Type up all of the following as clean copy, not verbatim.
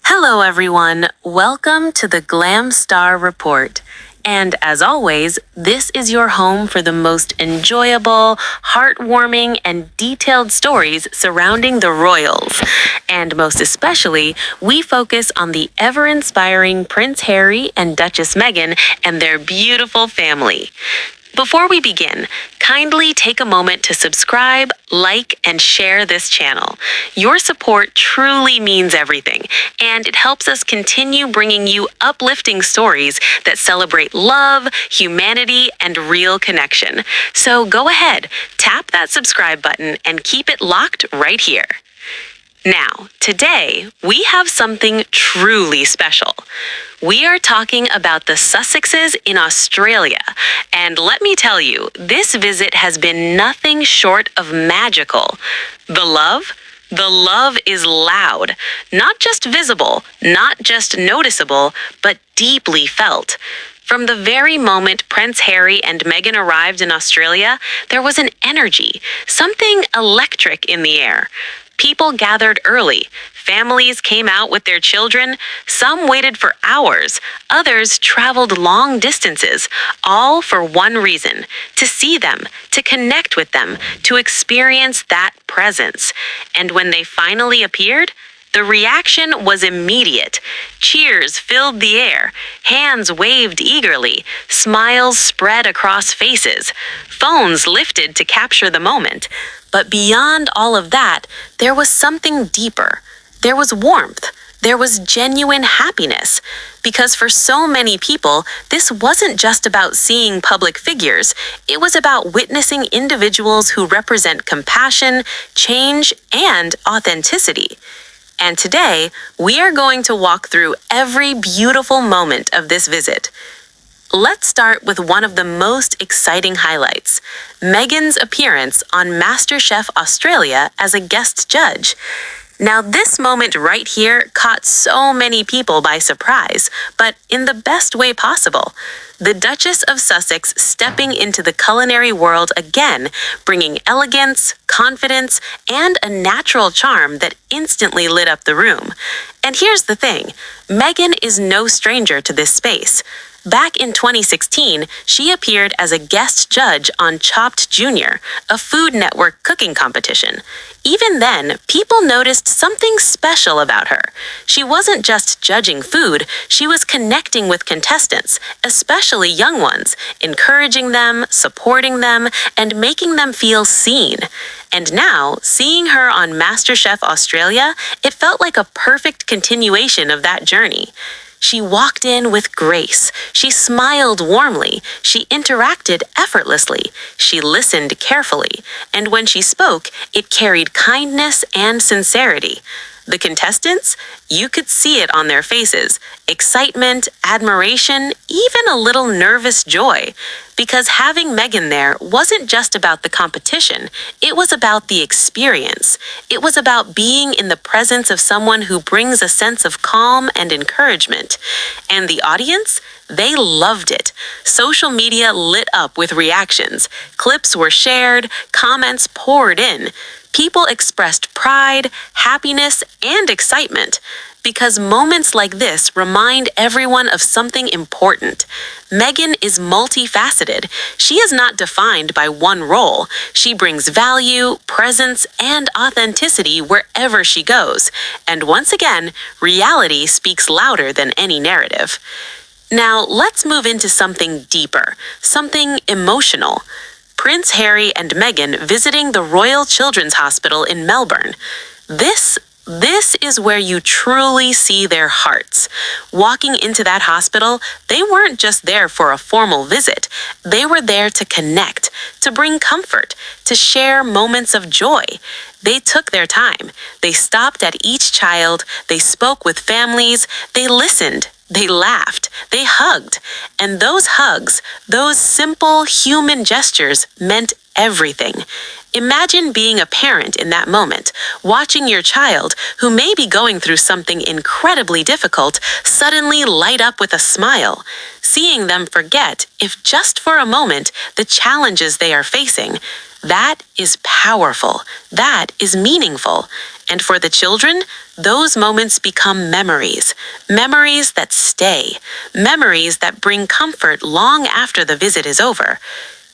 Hello, everyone. Welcome to the Glam Star Report. And as always, this is your home for the most enjoyable, heartwarming, and detailed stories surrounding the royals. And most especially, we focus on the ever-inspiring Prince Harry and Duchess Meghan and their beautiful family. Before we begin, kindly take a moment to subscribe, like, and share this channel. Your support truly means everything, and it helps us continue bringing you uplifting stories that celebrate love, humanity, and real connection. So go ahead, tap that subscribe button and keep it locked right here. Now, today, we have something truly special. We are talking about the Sussexes in Australia, and let me tell you, this visit has been nothing short of magical. The love is loud, not just visible, not just noticeable, but deeply felt. From the very moment Prince Harry and Meghan arrived in Australia, there was an energy, something electric in the air. People gathered early. Families came out with their children. Some waited for hours. Others traveled long distances, all for one reason: to see them, to connect with them, to experience that presence. And when they finally appeared, the reaction was immediate. Cheers filled the air. Hands waved eagerly. Smiles spread across faces. Phones lifted to capture the moment. But beyond all of that, there was something deeper. There was warmth. There was genuine happiness. Because for so many people, this wasn't just about seeing public figures. It was about witnessing individuals who represent compassion, change, and authenticity. And today, we are going to walk through every beautiful moment of this visit. Let's start with one of the most exciting highlights: Meghan's appearance on MasterChef Australia as a guest judge. Now, this moment right here caught so many people by surprise, but in the best way possible. The Duchess of Sussex stepping into the culinary world again, bringing elegance, confidence, and a natural charm that instantly lit up the room. And here's the thing: Meghan is no stranger to this space. Back in 2016, she appeared as a guest judge on Chopped Jr., a Food Network cooking competition. Even then, people noticed something special about her. She wasn't just judging food, she was connecting with contestants, especially young ones, encouraging them, supporting them, and making them feel seen. And now, seeing her on MasterChef Australia, it felt like a perfect continuation of that journey. She walked in with grace. She smiled warmly. She interacted effortlessly. She listened carefully. And when she spoke, it carried kindness and sincerity. The contestants? You could see it on their faces. Excitement, admiration, even a little nervous joy. Because having Meghan there wasn't just about the competition, it was about the experience. It was about being in the presence of someone who brings a sense of calm and encouragement. And the audience? They loved it. Social media lit up with reactions. Clips were shared, comments poured in. People expressed pride, happiness, and excitement. Because moments like this remind everyone of something important. Meghan is multifaceted. She is not defined by one role. She brings value, presence, and authenticity wherever she goes. And once again, reality speaks louder than any narrative. Now, let's move into something deeper, something emotional. Prince Harry and Meghan visiting the Royal Children's Hospital in Melbourne. This is where you truly see their hearts. Walking into that hospital, they weren't just there for a formal visit. They were there to connect, to bring comfort, to share moments of joy. They took their time. They stopped at each child. They spoke with families. They listened. They laughed, they hugged, and those hugs, those simple human gestures meant everything. Imagine being a parent in that moment, watching your child, who may be going through something incredibly difficult, suddenly light up with a smile. Seeing them forget, if just for a moment, the challenges they are facing. That is powerful. That is meaningful. And for the children, those moments become memories. Memories that stay. Memories that bring comfort long after the visit is over.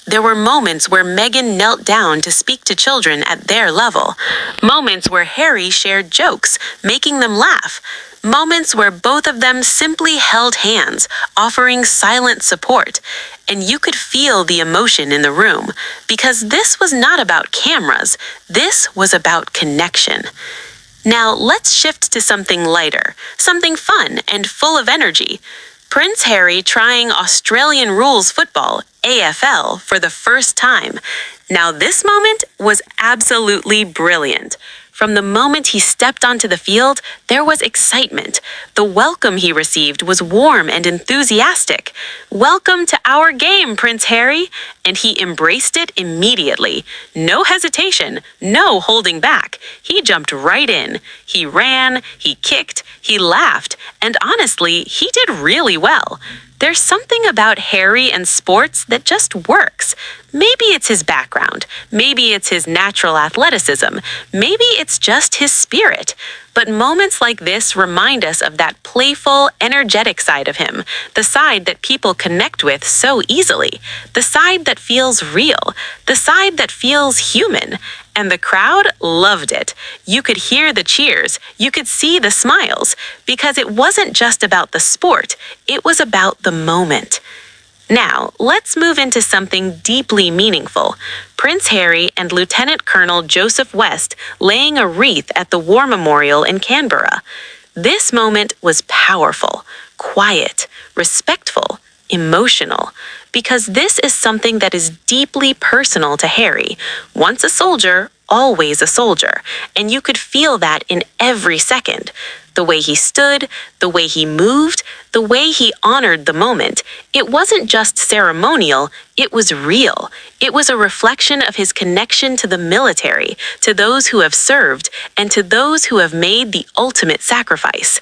There were moments where Meghan knelt down to speak to children at their level. Moments where Harry shared jokes, making them laugh. Moments where both of them simply held hands, offering silent support. And you could feel the emotion in the room, because this was not about cameras. This was about connection. Now let's shift to something lighter, something fun and full of energy. Prince Harry trying Australian rules football, AFL, for the first time. Now this moment was absolutely brilliant. From the moment he stepped onto the field, there was excitement. The welcome he received was warm and enthusiastic. "Welcome to our game, Prince Harry!" And he embraced it immediately. No hesitation, no holding back. He jumped right in. He ran, he kicked, he laughed, and honestly, he did really well. There's something about Harry and sports that just works. Maybe it's his background. Maybe it's his natural athleticism. Maybe it's just his spirit. But moments like this remind us of that playful, energetic side of him, the side that people connect with so easily, the side that feels real, the side that feels human. And the crowd loved it. You could hear the cheers, you could see the smiles, because it wasn't just about the sport, it was about the moment. Now, let's move into something deeply meaningful. Prince Harry and Lieutenant Colonel Joseph West laying a wreath at the War Memorial in Canberra. This moment was powerful, quiet, respectful, emotional, because this is something that is deeply personal to Harry. Once a soldier, always a soldier, and you could feel that in every second. The way he stood, the way he moved, the way he honored the moment. It wasn't just ceremonial, it was real. It was a reflection of his connection to the military, to those who have served, and to those who have made the ultimate sacrifice.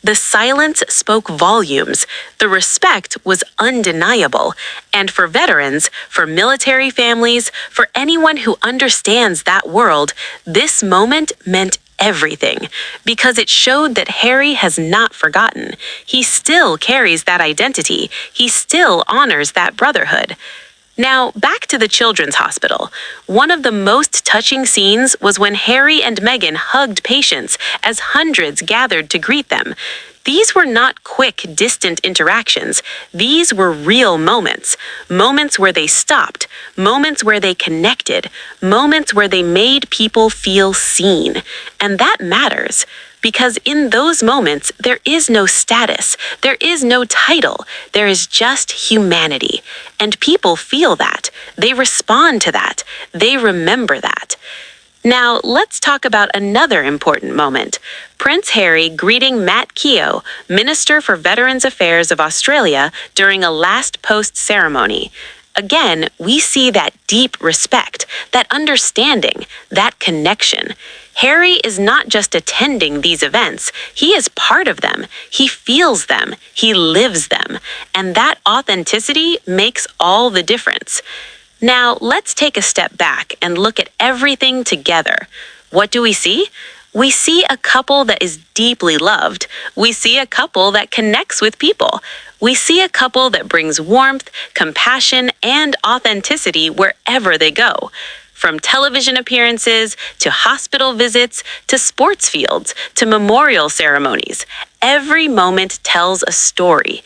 The silence spoke volumes. The respect was undeniable. And for veterans, for military families, for anyone who understands that world, this moment meant everything, because it showed that Harry has not forgotten. He still carries that identity. He still honors that brotherhood. Now, back to the children's hospital. One of the most touching scenes was when Harry and Meghan hugged patients as hundreds gathered to greet them. These were not quick, distant interactions. These were real moments. Moments where they stopped. Moments where they connected. Moments where they made people feel seen. And that matters. Because in those moments, there is no status, there is no title, there is just humanity. And people feel that. They respond to that. They remember that. Now, let's talk about another important moment. Prince Harry greeting Matt Keogh, Minister for Veterans Affairs of Australia, during a last post ceremony. Again, we see that deep respect, that understanding, that connection. Harry is not just attending these events, he is part of them. He feels them, he lives them, and that authenticity makes all the difference. Now, let's take a step back and look at everything together. What do we see? We see a couple that is deeply loved. We see a couple that connects with people. We see a couple that brings warmth, compassion, and authenticity wherever they go. From television appearances, to hospital visits, to sports fields, to memorial ceremonies. Every moment tells a story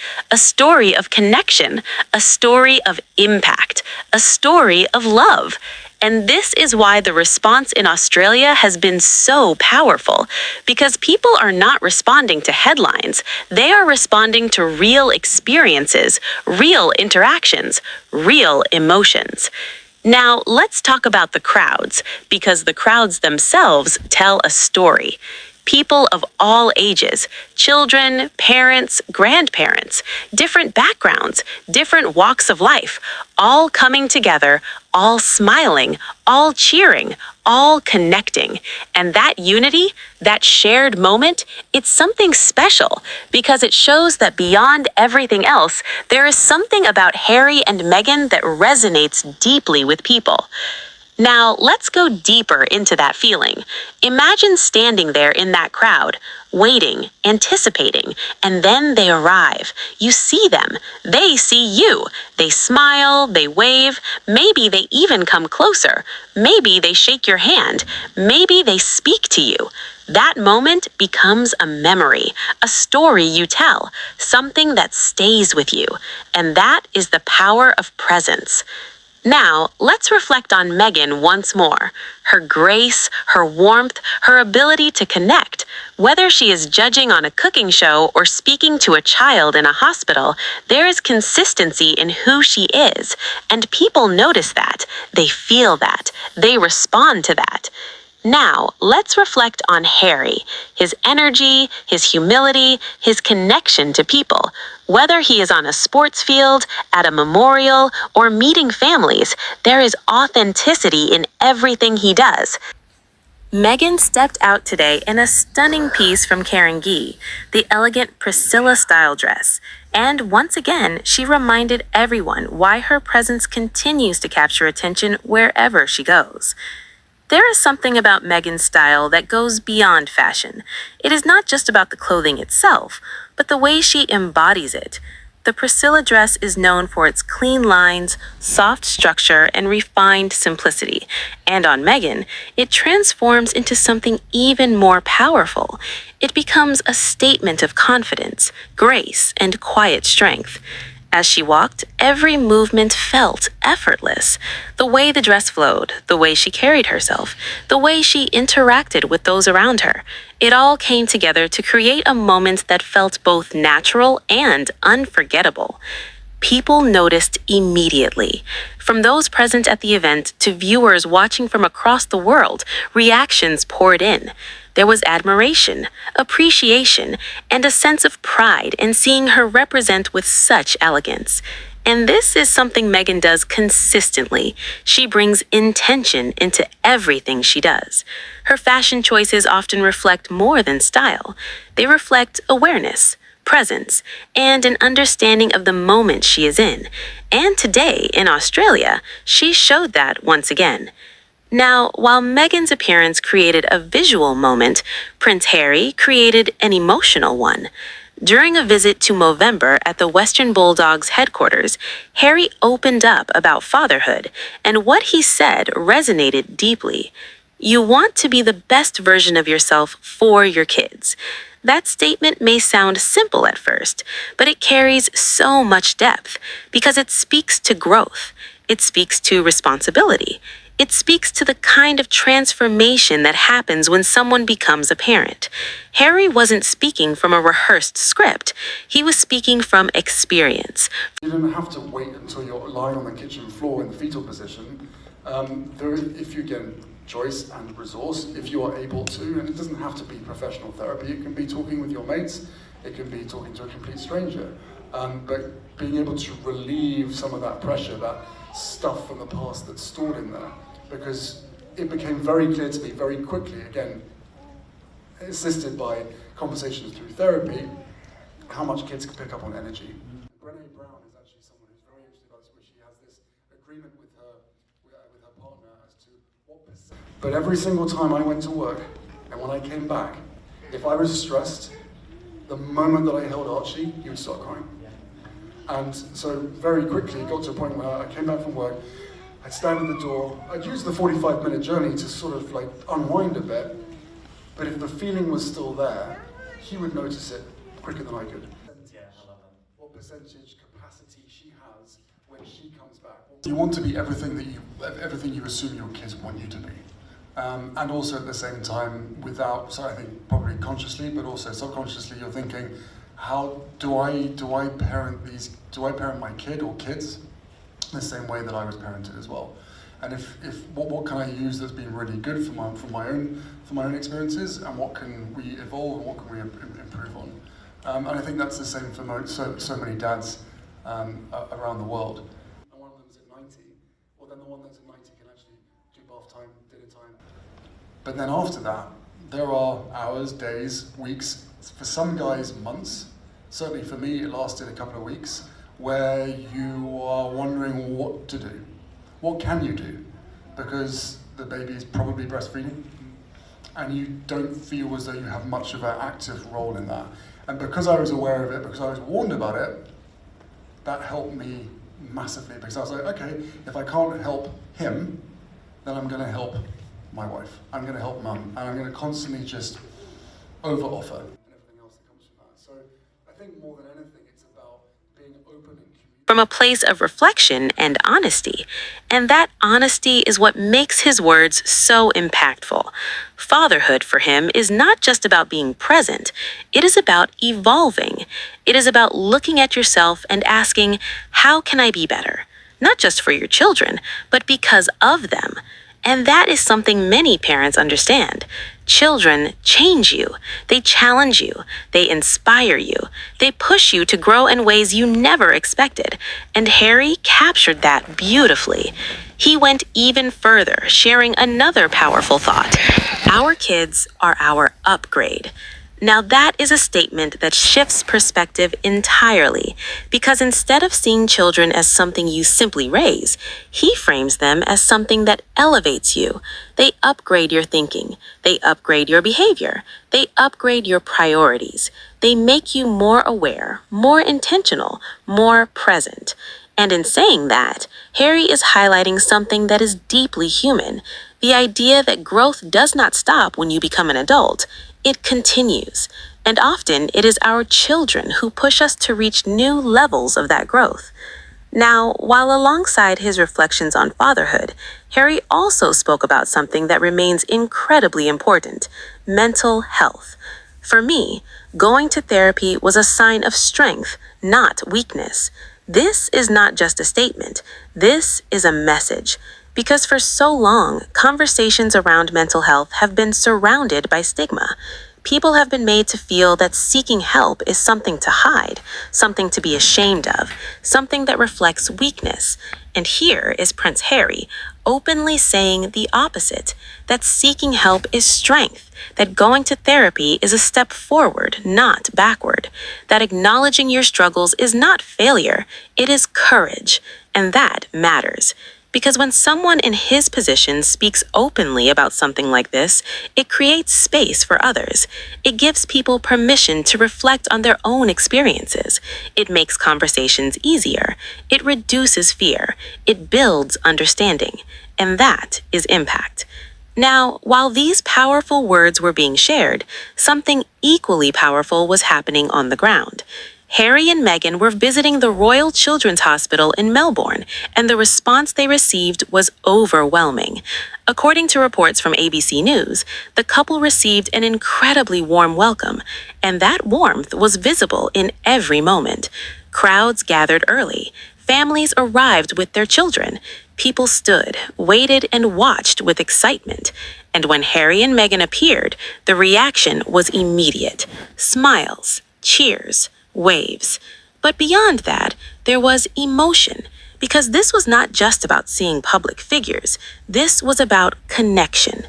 of connection, a story of impact, a story of love. And this is why the response in Australia has been so powerful, because people are not responding to headlines. They are responding to real experiences, real interactions, real emotions. Now, let's talk about the crowds, because the crowds themselves tell a story. People of all ages, children, parents, grandparents, different backgrounds, different walks of life, all coming together, all smiling, all cheering, all connecting. And that unity, that shared moment, it's something special because it shows that beyond everything else, there is something about Harry and Meghan that resonates deeply with people. Now, let's go deeper into that feeling. Imagine standing there in that crowd, waiting, anticipating, and then they arrive. You see them. They see you. They smile, they wave, maybe they even come closer. Maybe they shake your hand. Maybe they speak to you. That moment becomes a memory, a story you tell, something that stays with you. And that is the power of presence. Now, let's reflect on Meghan once more. Her grace, her warmth, her ability to connect. Whether she is judging on a cooking show or speaking to a child in a hospital, there is consistency in who she is. And people notice that. They feel that. They respond to that. Now, let's reflect on Harry, his energy, his humility, his connection to people. Whether he is on a sports field, at a memorial, or meeting families, there is authenticity in everything he does. Meghan stepped out today in a stunning piece from Karen Gee, the elegant Priscilla style dress. And once again, she reminded everyone why her presence continues to capture attention wherever she goes. There is something about Meghan's style that goes beyond fashion. It is not just about the clothing itself, but the way she embodies it. The Priscilla dress is known for its clean lines, soft structure, and refined simplicity. And on Meghan, it transforms into something even more powerful. It becomes a statement of confidence, grace, and quiet strength. As she walked, every movement felt effortless. The way the dress flowed, the way she carried herself, the way she interacted with those around her. It all came together to create a moment that felt both natural and unforgettable. People noticed immediately. From those present at the event to viewers watching from across the world, reactions poured in. There was admiration, appreciation, and a sense of pride in seeing her represent with such elegance. And this is something Meghan does consistently. She brings intention into everything she does. Her fashion choices often reflect more than style. They reflect awareness, presence, and an understanding of the moment she is in. And today, in Australia, she showed that once again. Now, while Meghan's appearance created a visual moment, Prince Harry created an emotional one. During a visit to Movember at the Western Bulldogs headquarters, Harry opened up about fatherhood, and what he said resonated deeply. You want to be the best version of yourself for your kids. That statement may sound simple at first, but it carries so much depth because it speaks to growth. It speaks to responsibility. It speaks to the kind of transformation that happens when someone becomes a parent. Harry wasn't speaking from a rehearsed script. He was speaking from experience. You don't have to wait until you're lying on the kitchen floor in the fetal position. If you get choice and resource, if you are able to, and it doesn't have to be professional therapy, it can be talking with your mates, it can be talking to a complete stranger. But being able to relieve some of that pressure, that stuff from the past that's stored in there, because it became very clear to me very quickly, again, assisted by conversations through therapy, how much kids can pick up on energy. Brené Brown is actually someone who's very interested about this, where she has this agreement with her partner as to what percent. But every single time I went to work, and when I came back, if I was stressed, the moment that I held Archie, he would start crying. And so very quickly it got to a point where I came back from work, I'd stand at the door, I'd use the 45-minute journey to sort of like unwind a bit, but if the feeling was still there, he would notice it quicker than I could. Yeah, I love that. What percentage capacity she has when she comes back. You want to be everything you assume your kids want you to be. And also at the same time, I think probably consciously, but also subconsciously, you're thinking, how do I parent my kid or kids the same way that I was parented as well? And what can I use that's been really good for my own experiences, and what can we evolve and what can we improve on? And I think that's the same for so many dads around the world. And one of them is at 90. Well, then the one that's at 90 can actually do bath time, dinner time. But then after that, there are hours, days, weeks, for some guys months. Certainly for me, it lasted a couple of weeks, where you are wondering what to do. What can you do? because the baby is probably breastfeeding, and you don't feel as though you have much of an active role in that. And because I was aware of it, because I was warned about it, that helped me massively, because I was like, okay, if I can't help him, then I'm going to help my wife. I'm going to help mum, and I'm going to constantly just over-offer and everything else that comes from that. So I think more than anything, it's about being open and from a place of reflection and honesty. And that honesty is what makes his words so impactful. Fatherhood for him is not just about being present, it is about evolving. It is about looking at yourself and asking, how can I be better? Not just for your children, but because of them. And that is something many parents understand. Children change you. They challenge you. They inspire you. They push you to grow in ways you never expected. And Harry captured that beautifully. He went even further, sharing another powerful thought. Our kids are our upgrade. Now that is a statement that shifts perspective entirely, because instead of seeing children as something you simply raise, he frames them as something that elevates you. They upgrade your thinking. They upgrade your behavior. They upgrade your priorities. They make you more aware, more intentional, more present. And in saying that, Harry is highlighting something that is deeply human, the idea that growth does not stop when you become an adult. It continues, and often it is our children who push us to reach new levels of that growth. Now, while alongside his reflections on fatherhood, Harry also spoke about something that remains incredibly important: mental health. For me, going to therapy was a sign of strength, not weakness. This is not just a statement, this is a message. Because for so long, conversations around mental health have been surrounded by stigma. People have been made to feel that seeking help is something to hide, something to be ashamed of, something that reflects weakness. And here is Prince Harry openly saying the opposite, that seeking help is strength, that going to therapy is a step forward, not backward, that acknowledging your struggles is not failure, it is courage, and that matters. Because when someone in his position speaks openly about something like this, it creates space for others. It gives people permission to reflect on their own experiences. It makes conversations easier. It reduces fear. It builds understanding. And that is impact. Now, while these powerful words were being shared, something equally powerful was happening on the ground. Harry and Meghan were visiting the Royal Children's Hospital in Melbourne, and the response they received was overwhelming. According to reports from ABC News, the couple received an incredibly warm welcome, and that warmth was visible in every moment. Crowds gathered early. Families arrived with their children. People stood, waited, and watched with excitement. And when Harry and Meghan appeared, the reaction was immediate. Smiles, cheers, waves. But beyond that, there was emotion, because this was not just about seeing public figures. This was about connection.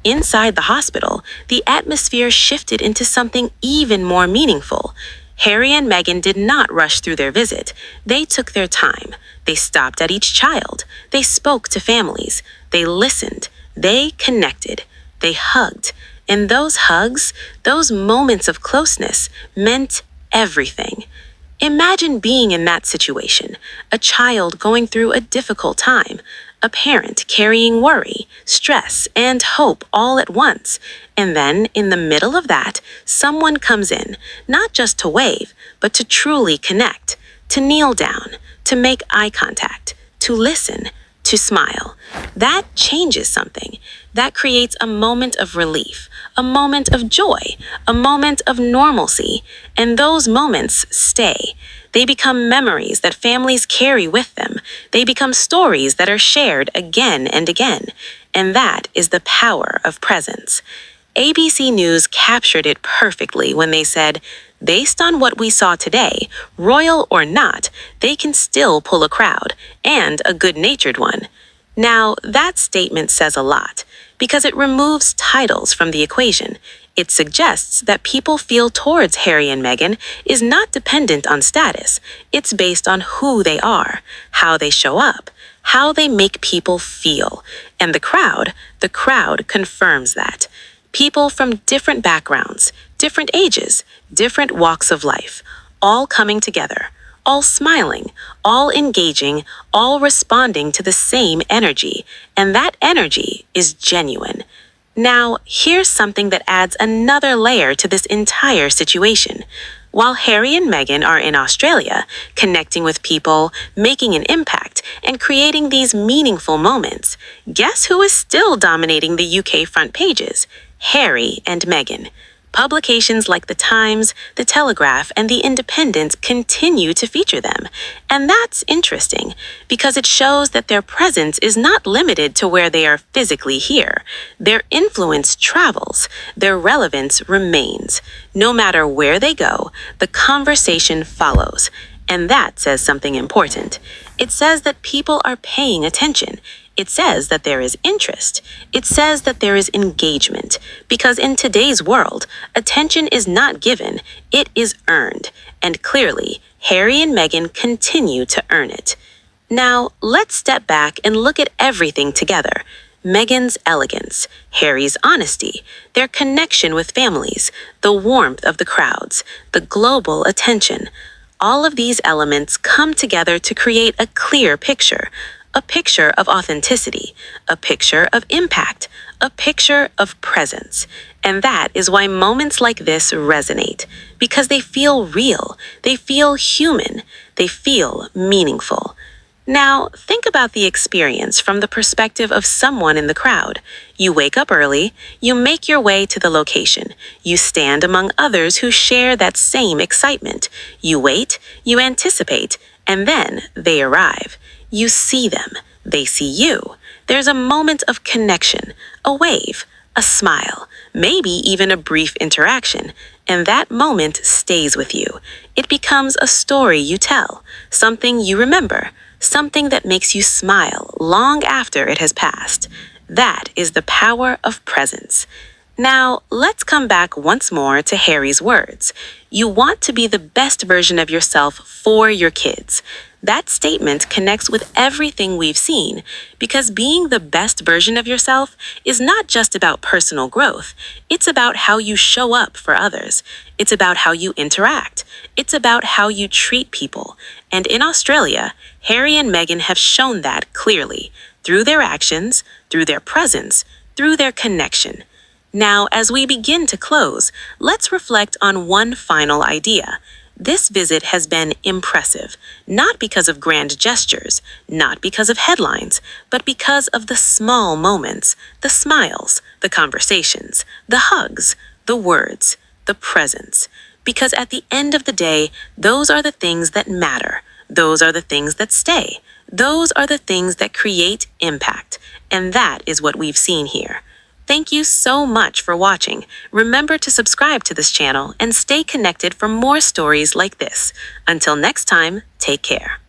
Inside the hospital, the atmosphere shifted into something even more meaningful. Harry and Meghan did not rush through their visit. They took their time. They stopped at each child. They spoke to families. They listened. They connected. They hugged. And those hugs, those moments of closeness, meant everything. Imagine being in that situation, a child going through a difficult time, a parent carrying worry, stress, and hope all at once. And then, in the middle of that, someone comes in, not just to wave, but to truly connect, to kneel down, to make eye contact, to listen, to smile. That changes something. That creates a moment of relief, a moment of joy, a moment of normalcy. And those moments stay. They become memories that families carry with them. They become stories that are shared again and again. And that is the power of presence. ABC News captured it perfectly when they said, based on what we saw today, royal or not, they can still pull a crowd, and a good-natured one. Now, that statement says a lot, because it removes titles from the equation. It suggests that people feel towards Harry and Meghan is not dependent on status. It's based on who they are, how they show up, how they make people feel. And the crowd confirms that. People from different backgrounds, different ages, different walks of life, all coming together, all smiling, all engaging, all responding to the same energy. And that energy is genuine. Now, here's something that adds another layer to this entire situation. While Harry and Meghan are in Australia, connecting with people, making an impact, and creating these meaningful moments, guess who is still dominating the UK front pages? Harry and Meghan. Publications like The Times, The Telegraph, and The Independent continue to feature them. And that's interesting, because it shows that their presence is not limited to where they are physically here. Their influence travels, their relevance remains. No matter where they go, the conversation follows. And that says something important. It says that people are paying attention. It says that there is interest. It says that there is engagement. Because in today's world, attention is not given, it is earned. And clearly, Harry and Meghan continue to earn it. Now, let's step back and look at everything together. Meghan's elegance, Harry's honesty, their connection with families, the warmth of the crowds, the global attention. All of these elements come together to create a clear picture. A picture of authenticity, a picture of impact, a picture of presence. And that is why moments like this resonate, because they feel real, they feel human, they feel meaningful. Now, think about the experience from the perspective of someone in the crowd. You wake up early, you make your way to the location, you stand among others who share that same excitement. You wait, you anticipate, and then they arrive. You see them, they see you. There's a moment of connection, a wave, a smile, maybe even a brief interaction, and that moment stays with you. It becomes a story you tell, something you remember, something that makes you smile long after it has passed. That is the power of presence. Now, let's come back once more to Harry's words. You want to be the best version of yourself for your kids. That statement connects with everything we've seen, because being the best version of yourself is not just about personal growth. It's about how you show up for others. It's about how you interact. It's about how you treat people. And in Australia, Harry and Meghan have shown that clearly, through their actions, through their presence, through their connection. Now, as we begin to close, let's reflect on one final idea. This visit has been impressive, not because of grand gestures, not because of headlines, but because of the small moments, the smiles, the conversations, the hugs, the words, the presence. Because at the end of the day, those are the things that matter. Those are the things that stay. Those are the things that create impact. And that is what we've seen here. Thank you so much for watching. Remember to subscribe to this channel and stay connected for more stories like this. Until next time, take care.